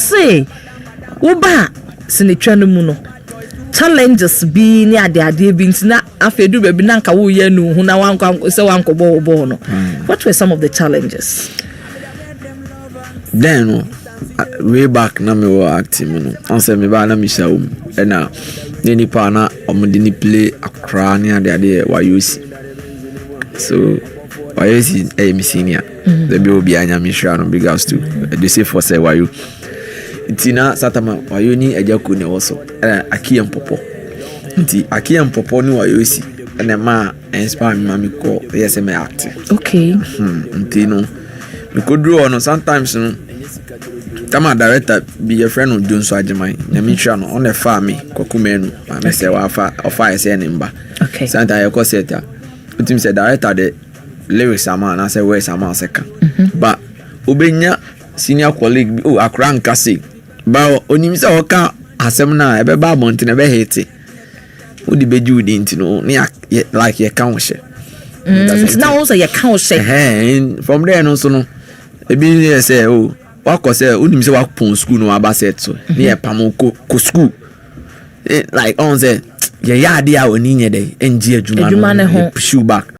say woba sinetwa no mu no challenges bi ni ade bi ntina afedu be bi na nka wo ye nu hu na wanko se wanko bo no. What were some of the challenges? Then way back na me were acting no answer me ba na me sha na ni pa na omde play akra ni ade wa use so wa use me senior the be obi anya me sha no because to they say for say wa you itina satama wa you ni ajako ne woso akiyam popo nti akiyam popo ni wa use na ma inspire me ko yes me act okay nti no we could draw no sometimes no kama director be your friend of Jones Ajimai nyamisha no on the farm kokumenu and say wa ofa ese nimba okay sometimes you call set utim say director the lyrics ama na say where sama second but obenya senior colleague akra nkase ba onim say oka asem na ebe ba monti na be hate odi beju di ntino like you can share now also you can share from there no so no ebi say wako say unim say wako pon school no aba set so near pamo ko school like on say ya dia oni nye dey enji adwuma no push you back